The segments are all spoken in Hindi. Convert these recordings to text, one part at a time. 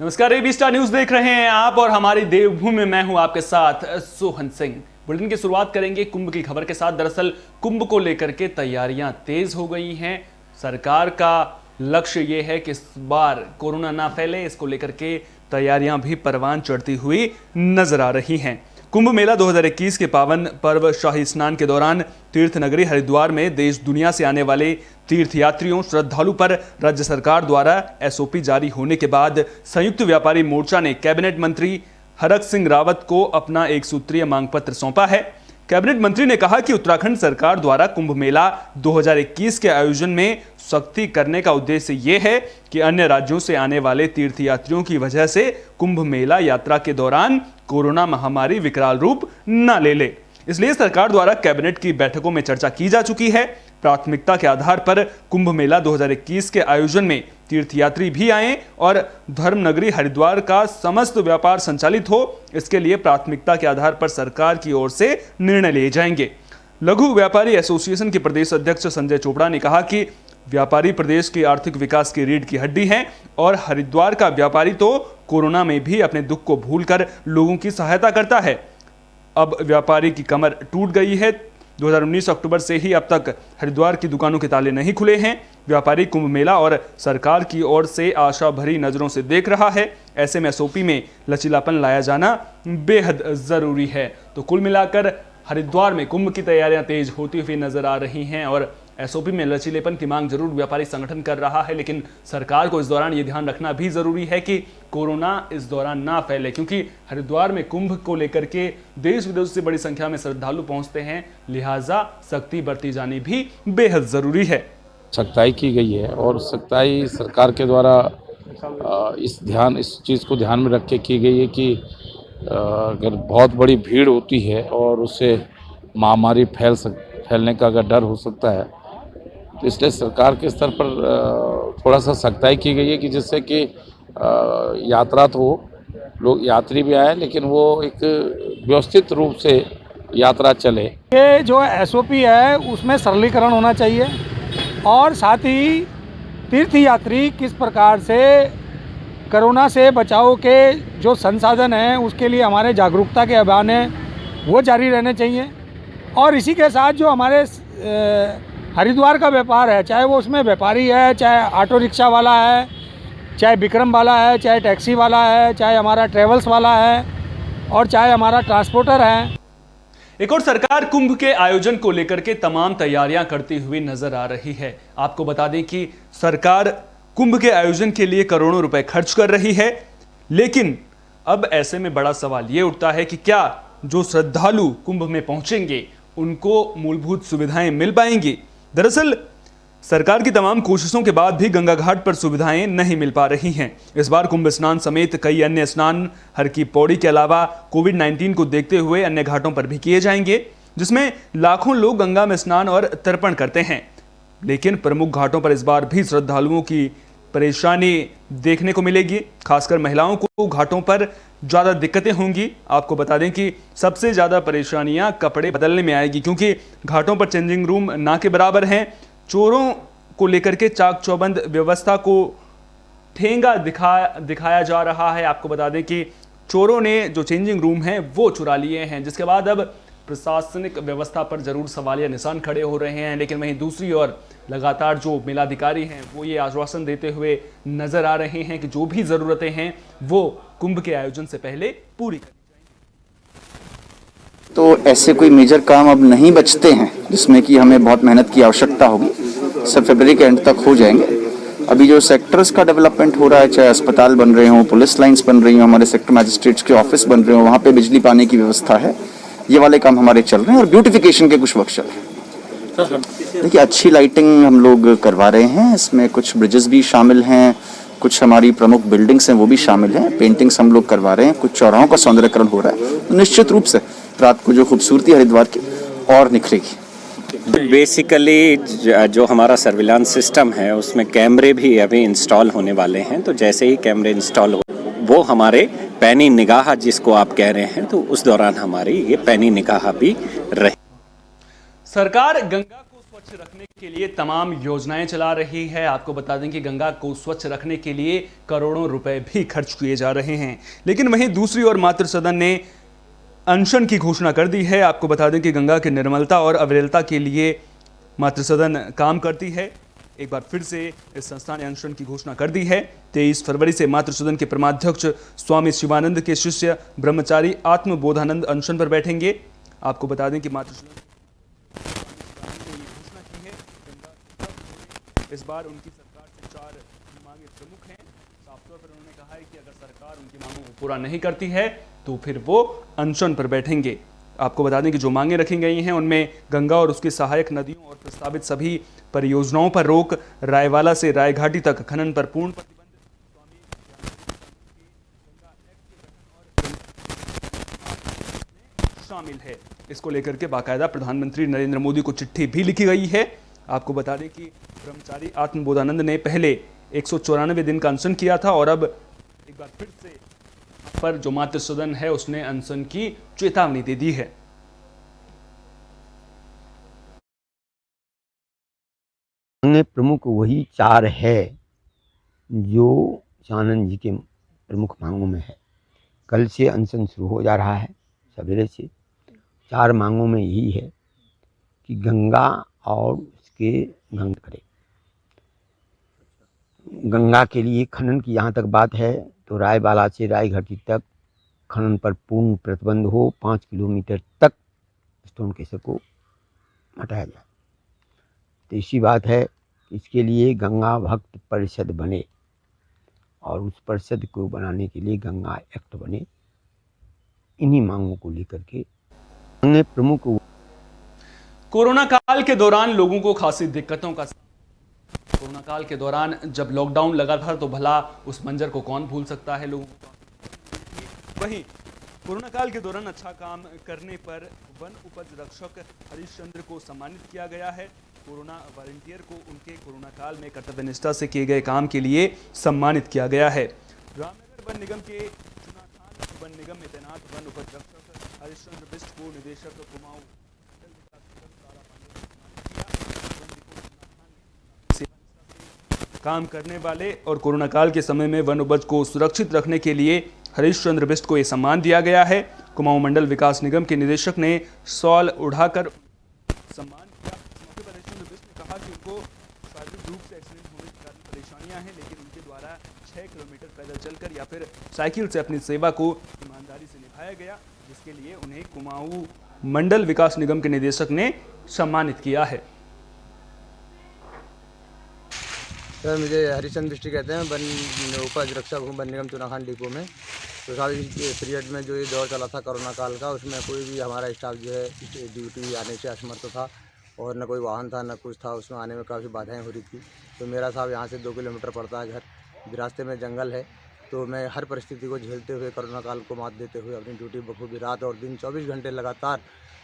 नमस्कार, एबी स्टार न्यूज देख रहे हैं आप और हमारी देवभूमि में मैं हूं आपके साथ सोहन सिंह। बुलेटिन की शुरुआत करेंगे कुंभ की खबर के साथ। दरअसल कुंभ को लेकर के तैयारियां तेज हो गई हैं। सरकार का लक्ष्य ये है कि इस बार कोरोना ना फैले, इसको लेकर के तैयारियां भी परवान चढ़ती हुई नजर आ रही हैं। कुंभ मेला 2021 के पावन पर्व शाही स्नान के दौरान तीर्थ नगरी हरिद्वार में देश दुनिया से आने वाले तीर्थयात्रियों श्रद्धालु पर राज्य सरकार द्वारा एसओपी जारी होने के बाद संयुक्त व्यापारी मोर्चा ने कैबिनेट मंत्री हरक सिंह रावत को अपना एक सूत्रीय मांग पत्र सौंपा है। कैबिनेट मंत्री ने कहा कि उत्तराखंड सरकार द्वारा कुंभ मेला 2021 के आयोजन में सख्ती करने का उद्देश्य ये है कि अन्य राज्यों से आने वाले तीर्थयात्रियों की वजह से कुंभ मेला यात्रा के दौरान कोरोना महामारी विकराल रूप न ले। इसलिए सरकार द्वारा कैबिनेट की बैठकों में चर्चा की जा चुकी है। प्राथमिकता के आधार पर कुंभ मेला 2021 के आयोजन में तीर्थयात्री भी आएं और धर्मनगरी हरिद्वार का समस्त व्यापार संचालित हो, इसके लिए प्राथमिकता के आधार पर सरकार की ओर से निर्णय लिए जाएंगे। लघु व्यापारी एसोसिएशन के प्रदेश अध्यक्ष संजय चोपड़ा ने कहा कि व्यापारी प्रदेश के आर्थिक विकास की रीढ़ की हड्डी हैं और हरिद्वार का व्यापारी तो कोरोना में भी अपने दुख को भूलकर लोगों की सहायता करता है। अब व्यापारी की कमर टूट गई है। 2019 अक्टूबर से ही अब तक हरिद्वार की दुकानों के ताले नहीं खुले हैं। व्यापारी कुंभ मेला और सरकार की ओर से आशा भरी नजरों से देख रहा है। ऐसे में एसओपी में लचीलापन लाया जाना बेहद जरूरी है। तो कुल मिलाकर हरिद्वार में कुंभ की तैयारियां तेज होती हुई नजर आ रही हैं और एसओपी में लचीलेपन की मांग जरूर व्यापारी संगठन कर रहा है, लेकिन सरकार को इस दौरान ये ध्यान रखना भी जरूरी है कि कोरोना इस दौरान ना फैले, क्योंकि हरिद्वार में कुंभ को लेकर के देश विदेश से बड़ी संख्या में श्रद्धालु पहुंचते हैं। लिहाजा सख्ती बरती जानी भी बेहद जरूरी है। सख्ताई की गई है और सख्ताई सरकार के द्वारा इस चीज़ को ध्यान में रख के की गई है कि अगर बहुत बड़ी भीड़ होती है और उससे महामारी फैलने का अगर डर हो सकता है, तो इसलिए सरकार के स्तर पर थोड़ा सा सख्ताई की गई है कि जिससे कि यात्रा तो लोग यात्री भी आए लेकिन वो एक व्यवस्थित रूप से यात्रा चले। ये जो एसओपी है उसमें सरलीकरण होना चाहिए और साथ ही तीर्थयात्री किस प्रकार से कोरोना से बचाव के जो संसाधन हैं उसके लिए हमारे जागरूकता के अभियान हैं वो जारी रहने चाहिए। और इसी के साथ जो हमारे हरिद्वार का व्यापार है, चाहे वो उसमें व्यापारी है, चाहे ऑटो रिक्शा वाला है, चाहे विक्रम वाला है, चाहे टैक्सी वाला है, चाहे हमारा ट्रेवल्स वाला है और चाहे हमारा ट्रांसपोर्टर है। एक और सरकार कुंभ के आयोजन को लेकर के तमाम तैयारियां करती हुई नजर आ रही है। आपको बता दें कि सरकार कुंभ के आयोजन के लिए करोड़ों रुपए खर्च कर रही है, लेकिन अब ऐसे में बड़ा सवाल यह उठता है कि क्या जो श्रद्धालु कुंभ में पहुंचेंगे उनको मूलभूत सुविधाएं मिल पाएंगी। दरअसल सरकार की तमाम कोशिशों के बाद भी गंगा घाट पर सुविधाएं नहीं मिल पा रही हैं। इस बार कुंभ स्नान समेत कई अन्य स्नान हर की पौड़ी के अलावा कोविड-19 को देखते हुए अन्य घाटों पर भी किए जाएंगे, जिसमें लाखों लोग गंगा में स्नान और तर्पण करते हैं। लेकिन प्रमुख घाटों पर इस बार भी श्रद्धालुओं की परेशानी देखने को मिलेगी। खासकर महिलाओं को घाटों पर ज़्यादा दिक्कतें होंगी। आपको बता दें कि सबसे ज़्यादा परेशानियां कपड़े बदलने में आएगी, क्योंकि घाटों पर चेंजिंग रूम ना के बराबर हैं। चोरों को लेकर के चाक चौबंद व्यवस्था को ठेंगा दिखाया जा रहा है। आपको बता दें कि चोरों ने जो चेंजिंग रूम हैं वो चुरा लिए हैं, जिसके बाद अब प्रशासनिक व्यवस्था पर जरूर सवालिया निशान खड़े हो रहे हैं। लेकिन वहीं दूसरी ओर लगातार जो मेलाधिकारी हैं वो ये आश्वासन देते हुए नजर आ रहे हैं कि जो भी जरूरतें हैं वो कुंभ के आयोजन से पहले पूरी कर दी जाएंगी। तो ऐसे कोई मेजर काम अब नहीं बचते हैं जिसमें कि हमें बहुत मेहनत की आवश्यकता होगी। सब फरवरी के एंड तक हो जाएंगे। अभी जो सेक्टर्स का डेवलपमेंट हो रहा है, चाहे अस्पताल बन रहे हों, पुलिस लाइंस बन रही हों, हमारे सेक्टर मैजिस्ट्रेट्स के ऑफिस बन रहे हों, वहाँ पे बिजली पानी की व्यवस्था है, ये वाले काम हमारे चल रहे हैं और ब्यूटिफिकेशन के कुछ वर्क चल रहे हैं। देखिए, अच्छी लाइटिंग हम लोग करवा रहे हैं। इसमें कुछ ब्रिजेस भी शामिल हैं, कुछ हमारी प्रमुख बिल्डिंग्स हैं वो भी शामिल हैं, पेंटिंग्स हम लोग करवा रहे हैं, कुछ चौराहों का सौंदर्यकरण हो रहा है। तो निश्चित रूप से रात को जो खूबसूरती हरिद्वार की और निखरेगी। बेसिकली जो हमारा सर्विलांस सिस्टम है उसमें कैमरे भी अभी इंस्टॉल होने वाले हैं। तो जैसे ही कैमरे इंस्टॉल हो वो हमारे पैनी निगाह जिसको आप कह रहे हैं, तो उस दौरान हमारी ये पैनी निगाह भी रहे। सरकार गंगा को स्वच्छ रखने के लिए तमाम योजनाएं चला रही है। आपको बता दें कि गंगा को स्वच्छ रखने के लिए करोड़ों रुपए भी खर्च किए जा रहे हैं। लेकिन वहीं दूसरी ओर मातृ सदन ने अनशन की घोषणा कर दी है। आपको बता दें कि गंगा की निर्मलता और अविरलता के लिए मातृ सदन काम करती है। एक बार फिर से इस संस्था ने अनशन की घोषणा कर दी है। 23 फरवरी से मातृ सदन के परमाध्यक्ष स्वामी शिवानंद के शिष्य ब्रह्मचारी आत्मबोधानंद अनशन पर बैठेंगे। आपको बता दें कि मातृ सदन घोषणा की है। इस बार उनकी सरकार से 4 मांगे प्रमुख हैं। साफ तौर पर उन्होंने कहा है कि अगर सरकार उनकी मांगों को पूरा नहीं करती है तो फिर वो अनशन पर बैठेंगे। आपको बता दें कि जो मांगे रखी गई हैं उनमें गंगा और उसकी सहायक नदियों और प्रस्तावित सभी परियोजनाओं पर रोक, रायवाला से रायघाटी तक खनन पर पूर्ण प्रतिबंध, शामिल है। इसको लेकर के बाकायदा प्रधानमंत्री नरेंद्र मोदी को चिट्ठी भी लिखी गई है। आपको बता दें कि ब्रह्मचारी आत्मबोधानंद ने पहले 194 दिन का अनशन किया था और अब एक बार फिर से पर जो मातृ सदन है उसने अनशन की चेतावनी दे दी है। प्रमुख वही 4 है जो चानन जी के प्रमुख मांगों में है। कल से अनशन शुरू हो जा रहा है सवेरे से। 4 मांगों में यही है कि गंगा और उसके गंगा करे। गंगा के लिए खनन की यहाँ तक बात है तो रायवाला से रायघाटी तक खनन पर पूर्ण प्रतिबंध हो। 5 किलोमीटर तक स्टोन केसर को हटाया जाए। तो इसी बात है, इसके लिए गंगा भक्त परिषद बने और उस परिषद को बनाने के लिए गंगा एक्ट बने। इन्हीं मांगों को लेकर के हमने प्रमुख। कोरोना काल के दौरान लोगों को खासी दिक्कतों का कोरोना काल के दौरान जब लॉकडाउन लगा था तो भला उस मंजर को कौन भूल सकता है। लोगों को वहीं कोरोना काल के दौरान अच्छा काम करने पर वन उपज रक्षक हरिश्चंद्र को सम्मानित किया गया है। कोरोना वॉलंटियर को उनके कोरोना काल में कर्तव्य निष्ठा से किए गए काम के लिए सम्मानित किया गया है। रामनगर वन निगम के चुनाखान वन निगम में तैनात वन उपज रक्षक हरिश्चंद्र बिष्ट को निदेशक कुमाऊं काम करने वाले और कोरोना काल के समय में वन उपज को सुरक्षित रखने के लिए हरीशचंद्र बिष्ट को यह सम्मान दिया गया है। कुमाऊं मंडल विकास निगम के निदेशक ने शॉल उड़ाकर सम्मान किया। इस मौके पर हरीशचंद्र बिष्ट ने कहा कि उनको शारीरिक रूप से एक्सीडेंट होने के कारण परेशानियां हैं, लेकिन उनके द्वारा 6 किलोमीटर पैदल चलकर या फिर साइकिल से अपनी सेवा को ईमानदारी से निभाया गया, जिसके लिए उन्हें कुमाऊं मंडल विकास निगम के निदेशक ने सम्मानित किया है। सर, मुझे हरिचंद बिष्ट कहते हैं। वन उपज रक्षक हूँ वन निगम चुनाखान डिपो में। तो साल पीरियड में जो ये दौर चला था कोरोना काल का, उसमें कोई भी हमारा स्टाफ जो है ड्यूटी आने से असमर्थ था और न कोई वाहन था न कुछ था। उसमें आने में काफ़ी बाधाएं हो रही थी। तो मेरा साहब यहाँ से 2 किलोमीटर पड़ता है घर। रास्ते में जंगल है, तो मैं हर परिस्थिति को झेलते हुए कोरोना काल को मात देते हुए अपनी ड्यूटी बखूबी रात और दिन 24 घंटे लगातार,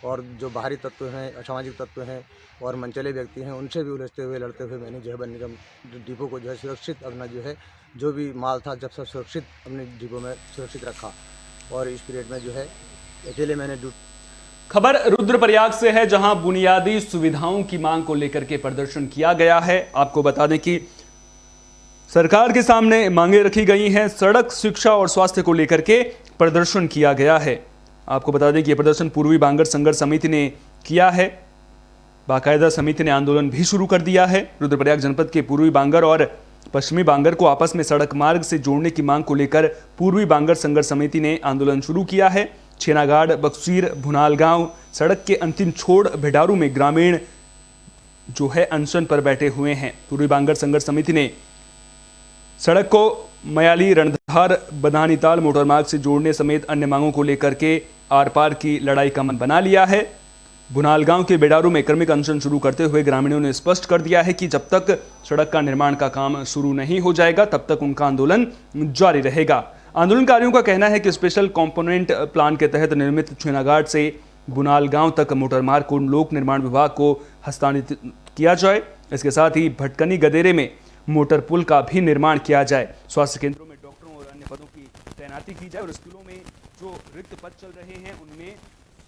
और जो बाहरी तत्व हैं, असामाजिक तत्व हैं और मनचले व्यक्ति हैं, उनसे भी उलझते हुए लड़ते हुए मैंने जो है वन निगम डिपो को जो है सुरक्षित, अपना जो है जो भी माल था जब सब सुरक्षित अपने डिपो में सुरक्षित रखा। और इस पीरियड में जो है अकेले मैंने खबर रुद्रप्रयाग से है, जहां बुनियादी सुविधाओं की मांग को लेकर के प्रदर्शन किया गया है। आपको बता दें कि सरकार के सामने मांगे रखी गई हैं। सड़क, शिक्षा और स्वास्थ्य को लेकर के प्रदर्शन किया गया है। आपको बता दें कि यह प्रदर्शन पूर्वी बांगर संघर्ष समिति ने किया है। बाकायदा समिति ने आंदोलन भी शुरू कर दिया है। रुद्रप्रयाग जनपद के पूर्वी बांगर और पश्चिमी बांगर को आपस में सड़क मार्ग से जोड़ने की मांग को लेकर पूर्वी बांगर संघर्ष समिति ने आंदोलन शुरू किया है। छेनागाड़, बक्सीर, भुनालगांव सड़क के अंतिम छोड़ भिडारू में ग्रामीण जो है अनशन पर बैठे हुए हैं। पूर्वी बांगर संघर्ष समिति ने सड़क को मयाली, रणधार, बदानीताल मोटर मार्ग से जोड़ने समेत अन्य मांगों को लेकर के आर पार की लड़ाई का मन बना लिया है। भुनालगांव के बेडारू में क्रमिक अनशन शुरू करते हुए ग्रामीणों ने स्पष्ट कर दिया है कि जब तक सड़क का निर्माण का काम शुरू नहीं हो जाएगा तब तक उनका आंदोलन जारी रहेगा। आंदोलनकारियों का कहना है कि स्पेशल कंपोनेंट प्लान के तहत निर्मित छेनागाड़ से भुनालगांव तक मोटर मार्ग को लोक निर्माण विभाग को हस्तांतरित किया जाए। इसके साथ ही भटकनी गदेरे में मोटर पुल का भी निर्माण किया जाए। स्वास्थ्य केंद्रों में डॉक्टरों और अन्य पदों की तैनाती की जाए और स्कूलों में जो रिक्त पद चल रहे हैं उनमें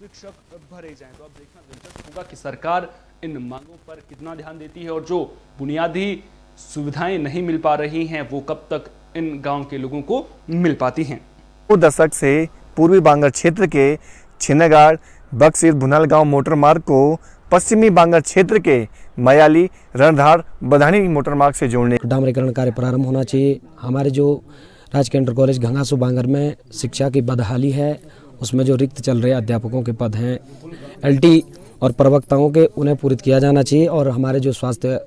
शिक्षक भरे जाएं। तो अब देखना दिलचस्प होगा कि सरकार इन मांगों पर कितना ध्यान देती है और जो बुनियादी सुविधाएं नहीं मिल पा रही हैं वो कब तक इन गांव के लोगों को मिल पाती हैं। 2 दशक से पूर्वी बांगर क्षेत्र के छिन्नगाड़ बक्सीर भुनालगांव मोटर मार्ग को पश्चिमी बांगर क्षेत्र के मयाली रणधार बधानी मोटर मार्ग से जोड़ने डामरीकरण कार्य प्रारंभ होना चाहिए। हमारे जो राजकीय इंटर कॉलेज घंगासू बांगर में शिक्षा की बदहाली है, उसमें जो रिक्त चल रहे अध्यापकों के पद हैं एलटी और प्रवक्ताओं के, उन्हें पूरित किया जाना चाहिए। और हमारे जो स्वास्थ्य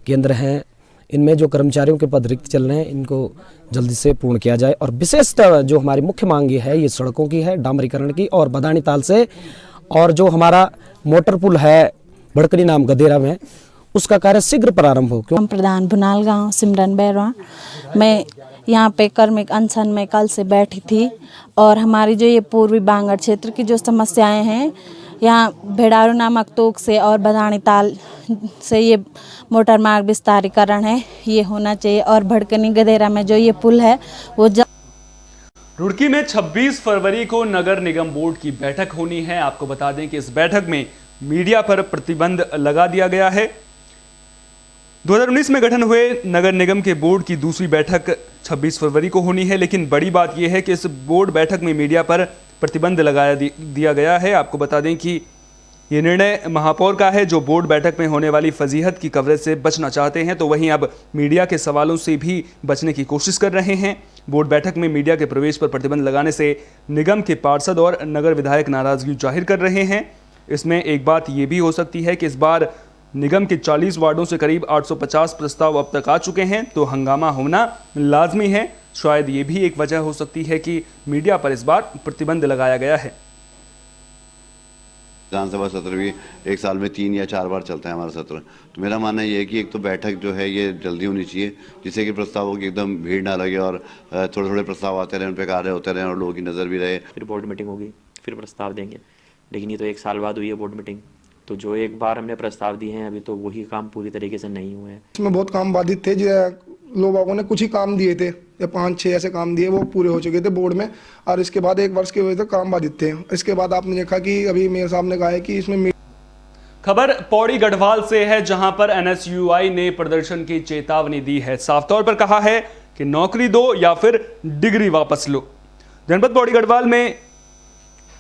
केंद्र हैं इनमें जो कर्मचारियों के पद रिक्त चल रहे हैं इनको जल्दी से पूर्ण किया जाए। और विशेषतः जो हमारी मुख्य मांग ये है, ये सड़कों की है, डामरीकरण की और बदानी ताल से, और जो हमारा मोटर पुल है भड़करी नाम गदेरा में, उसका कार्य शीघ्र प्रारंभ हो। हम प्रधान भुनालगांव सिमरन बैरवा, मैं यहाँ पे कर्मिक अनशन में कल से बैठी थी और हमारी जो ये पूर्वी बांगर क्षेत्र की जो समस्याएं हैं, यहाँ भेड़ारू नामक तोक से और बदानी ताल से ये मोटर मार्ग विस्तारीकरण है, ये होना चाहिए। और भड़कनी गदेरा में जो ये पुल है वो रुड़की में 26 फरवरी को नगर निगम बोर्ड की बैठक होनी है। आपको बता दें कि इस बैठक में मीडिया पर प्रतिबंध लगा दिया गया है। 2019 में गठन हुए नगर निगम के बोर्ड की दूसरी बैठक 26 फरवरी को होनी है, लेकिन बड़ी बात यह है कि इस बोर्ड बैठक में मीडिया पर प्रतिबंध लगा दिया गया है। आपको बता दें कि ये निर्णय महापौर का है, जो बोर्ड बैठक में होने वाली फजीहत की कवरेज से बचना चाहते हैं, तो वहीं अब मीडिया के सवालों से भी बचने की कोशिश कर रहे हैं। बोर्ड बैठक में मीडिया के प्रवेश पर प्रतिबंध लगाने से निगम के पार्षद और नगर विधायक नाराजगी जाहिर कर रहे हैं। इसमें एक बात ये भी हो सकती है कि इस बार निगम के 40 वार्डों से करीब 850 प्रस्ताव अब तक आ चुके हैं, तो हंगामा होना लाजमी है। शायद ये भी एक वजह हो सकती है कि मीडिया पर इस बार प्रतिबंध लगाया गया है। विधानसभा सत्र भी एक साल में 3 या 4 बार चलता है हमारा सत्र, तो मेरा मानना ये है कि एक तो बैठक जो है ये जल्दी होनी चाहिए, जिससे कि प्रस्तावों की एकदम भीड़ ना लगे और थोड़े थोड़े प्रस्ताव आते रहें, उन पर कार्य होते रहें और लोगों की नज़र भी रहे। फिर बोर्ड मीटिंग होगी, फिर प्रस्ताव देंगे, लेकिन ये तो 1 साल बाद हुई है बोर्ड मीटिंग, तो जो एक बार हमने प्रस्ताव दिए हैं अभी तो वही काम पूरी तरीके से नहीं हुए हैं। इसमें बहुत काम बाधित थे, लोगों ने कुछ ही काम दिए थे या 5-6 ऐसे काम दिए, वो पूरे हो चुके थे बोर्ड में, और इसके बाद 1 वर्ष के वजह से काम बाधित थे। इसके बाद आपने देखा कि अभी मेयर साहब ने कहा है कि इसमें खबर पौड़ी गढ़वाल से है, जहां पर एनएसयूआई ने प्रदर्शन की चेतावनी दी है। साफ तौर पर कहा है कि नौकरी दो या फिर डिग्री वापस लो। जनपद पौड़ी गढ़वाल में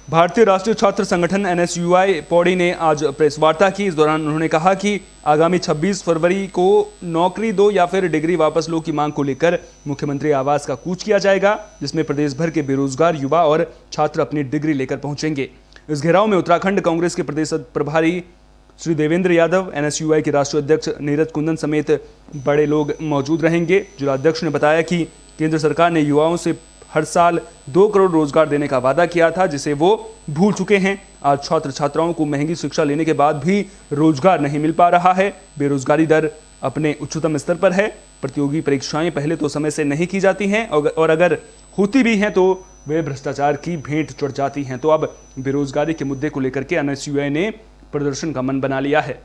भारतीय राष्ट्रीय छात्र संगठन एनएसयूआई पौड़ी ने आज प्रेस वार्ता की। इस दौरान उन्होंने कहा कि आगामी 26 फरवरी को नौकरी दो या फिर डिग्री वापस लो की मांग को लेकर मुख्यमंत्री आवास का कूच किया जाएगा, जिसमें प्रदेश भर के बेरोजगार युवा और छात्र अपनी डिग्री लेकर पहुंचेंगे। इस घेराव में उत्तराखंड कांग्रेस के प्रदेश प्रभारी श्री देवेंद्र यादव, एनएसयूआई के राष्ट्रीय अध्यक्ष नीरज कुंदन समेत बड़े लोग मौजूद रहेंगे। जिलाध्यक्ष ने बताया कि केंद्र सरकार ने युवाओं से हर साल 2 करोड़ रोजगार देने का वादा किया था, जिसे वो भूल चुके हैं। आज छात्र छात्राओं को महंगी शिक्षा लेने के बाद भी रोजगार नहीं मिल पा रहा है। बेरोजगारी दर अपने उच्चतम स्तर पर है। प्रतियोगी परीक्षाएं पहले तो समय से नहीं की जाती हैं और अगर होती भी हैं तो वे भ्रष्टाचार की भेंट चढ़ जाती हैं। तो अब बेरोजगारी के मुद्दे को लेकर के एनएसयूआई ने प्रदर्शन का मन बना लिया है।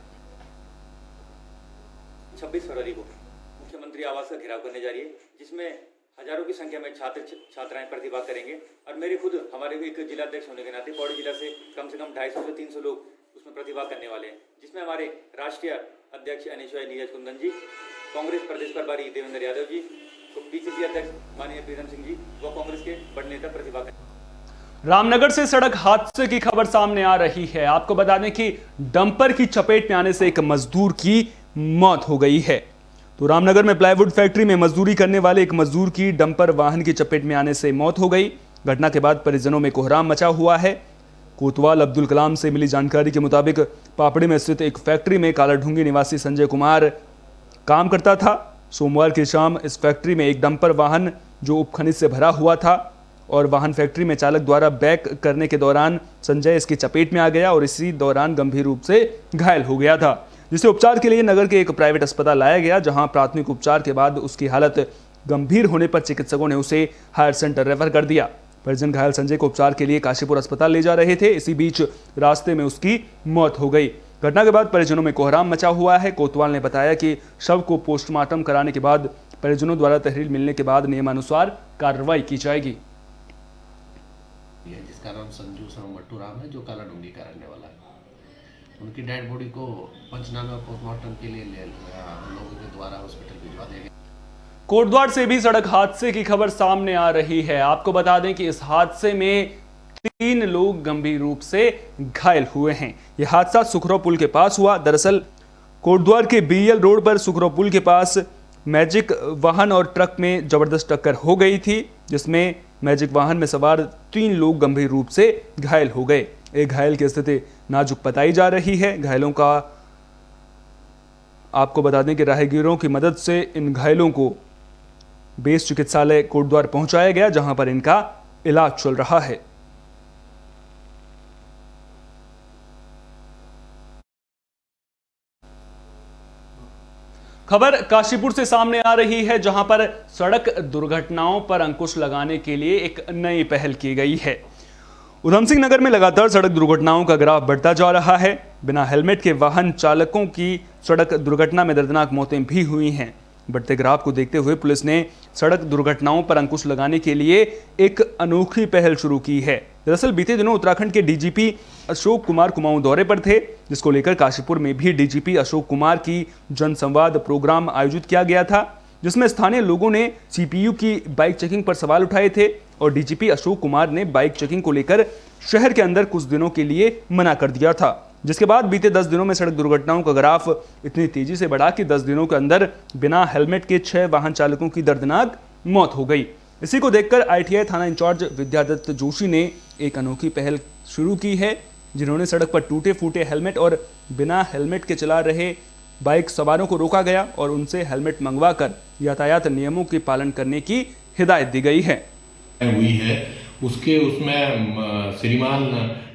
26 फरवरी को मुख्यमंत्री आवास का घेराव करने जा रही है, जिसमें हजारों की संख्या में छात्र छात्राएं प्रतिभाग करेंगे। और मेरे खुद हमारे भी एक जिलाध्यक्ष होने के नाते पौड़ी जिला से कम 250 से 300 लोग उसमें प्रतिभाग करने वाले हैं, जिसमें हमारे राष्ट्रीय अध्यक्ष एनएसयूआई नीरज कुंदन जी, कांग्रेस प्रदेश प्रभारी देवेंद्र यादव जी, पीसीसी अध्यक्ष माननीय प्रीतम सिंह जी व कांग्रेस के बड़े नेता प्रतिभाग करेंगे। रामनगर से सड़क हादसे की खबर सामने आ रही है। आपको बता दें कि डंपर की चपेट में आने से एक मजदूर की मौत हो गई है। तो रामनगर में प्लाईवुड फैक्ट्री में मजदूरी करने वाले एक मजदूर की डंपर वाहन की चपेट में आने से मौत हो गई। घटना के बाद परिजनों में कोहराम मचा हुआ है। कोतवाल अब्दुल कलाम से मिली जानकारी के मुताबिक पापड़ी में स्थित एक फैक्ट्री में कालाढूंगी निवासी संजय कुमार काम करता था। सोमवार की शाम इस फैक्ट्री में एक डंपर वाहन जो उपखनिज से भरा हुआ था और वाहन फैक्ट्री में चालक द्वारा बैक करने के दौरान संजय इसकी चपेट में आ गया और इसी दौरान गंभीर रूप से घायल हो गया था, जिसे उपचार के लिए नगर के एक प्राइवेट अस्पताल लाया गया, जहां प्राथमिक उपचार के बाद उसकी हालत गंभीर होने पर चिकित्सकों ने उसे हायर सेंटर रेफर कर दिया। परिजन घायल संजय को उपचार के लिए काशीपुर अस्पताल ले जा रहे थे। इसी बीच रास्ते में उसकी मौत हो गई। घटना के बाद परिजनों में कोहराम मचा हुआ है। कोतवाल ने बताया कि शव को पोस्टमार्टम कराने के बाद परिजनों द्वारा तहरीर मिलने के बाद नियमानुसार कार्रवाई की जाएगी। जिसका नाम संजू शर्मा मट्टू राम है, जो काला डूंगी का रहने वाला है। उनकी डेड बॉडी को पंचनामे और पोस्टमार्टम के लिए हम लोगों के द्वारा हॉस्पिटल भिजवा दिया गया। कोटद्वार से भी सड़क हादसे की खबर सामने आ रही है। आपको बता दें कि इस हादसे में 3 लोग गंभीर रूप से घायल हुए हैं। यह हादसा सुखराव पुल के पास हुआ। दरअसल कोटद्वार के बीएल रोड पर सुखराव पुल के पास मैजिक वाहन और ट्रक में जबरदस्त टक्कर हो गई थी, जिसमें मैजिक वाहन में सवार 3 लोग गंभीर रूप से घायल हो गए। एक घायल की स्थिति नाजुक बताई जा रही है। घायलों का आपको बता दें कि राहगीरों की मदद से इन घायलों को बेस चिकित्सालय कोटद्वार पहुंचाया गया, जहां पर इनका इलाज चल रहा है। खबर काशीपुर से सामने आ रही है, जहां पर सड़क दुर्घटनाओं पर अंकुश लगाने के लिए एक नई पहल की गई है। उधम सिंह नगर में लगातार सड़क दुर्घटनाओं का ग्राफ बढ़ता जा रहा है। बिना हेलमेट के वाहन चालकों की सड़क दुर्घटना में दर्दनाक मौतें भी हुई हैं। बढ़ते ग्राफ को देखते हुए पुलिस ने सड़क दुर्घटनाओं पर अंकुश लगाने के लिए एक अनोखी पहल शुरू की है। दरअसल बीते दिनों उत्तराखंड के डीजीपी अशोक कुमार कुमाऊं दौरे पर थे, जिसको लेकर काशीपुर में भी डीजीपी अशोक कुमार की जनसंवाद प्रोग्राम आयोजित किया गया था, जिसमें स्थानीय लोगों ने सीपीयू की बाइक चेकिंग पर सवाल उठाए थे और डीजीपी अशोक कुमार ने बाइक चेकिंग को लेकर शहर के अंदर कुछ दिनों के लिए मना कर दिया था, जिसके बाद बीते 10 दिनों में सड़क दुर्घटनाओं का ग्राफ इतनी तेजी से बढ़ा कि 10 दिनों के अंदर बिना हेलमेट के 6 वाहन चालकों की दर्दनाक मौत हो गई। इसी को देखकर आईटीआई थाना इंचार्ज विद्यादत्त जोशी ने एक अनोखी पहल शुरू की है, जिन्होंने सड़क पर टूटे फूटे हेलमेट और बिना हेलमेट के चला रहे बाइक सवारों को रोका गया और उनसे हेलमेट मंगवाकर यातायात नियमों के पालन करने की हिदायत दी गई है। उसमें श्रीमान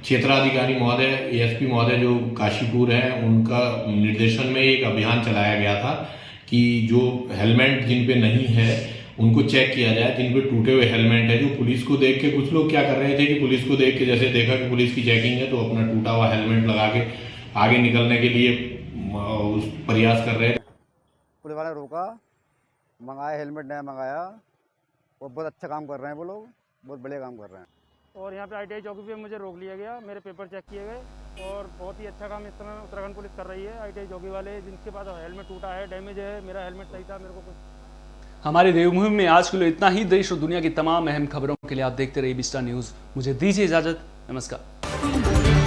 क्षेत्राधिकारी महोदय, एएसपी महोदय जो काशीपुर है, उनका निर्देशन में एक अभियान चलाया गया था कि जो हेलमेट जिन पे नहीं है उनको चेक किया जाए, जिन पे टूटे हुए हेलमेट है। जो पुलिस को देख के कुछ लोग क्या कर रहे थे कि पुलिस को देख के जैसे देखा कि पुलिस की चेकिंग है तो अपना टूटा हुआ हेलमेट लगा के आगे निकलने के लिए प्रयास कर रहे थे। पुलिस वाले रोका, मंगाया हेलमेट, नया मंगाया और बहुत अच्छा काम कर रहे हैं वो लोग, बहुत बढ़िया काम कर रहे हैं। और यहाँ पे आईटीआई चौकी पे मुझे रोक लिया गया, मेरे पेपर चेक किए गए और बहुत ही अच्छा काम इस समय उत्तराखंड पुलिस कर रही है। आईटीआई चौकी वाले जिनके पास हेलमेट टूटा है, डैमेज है, मेरा हेलमेट सही था, मेरे को कुछ। हमारे देवभूमि में आज के लिए इतना ही। देश और दुनिया की तमाम अहम खबरों के लिए आप देखते रहिए विस्टा न्यूज़। मुझे दीजिए इजाजत, नमस्कार।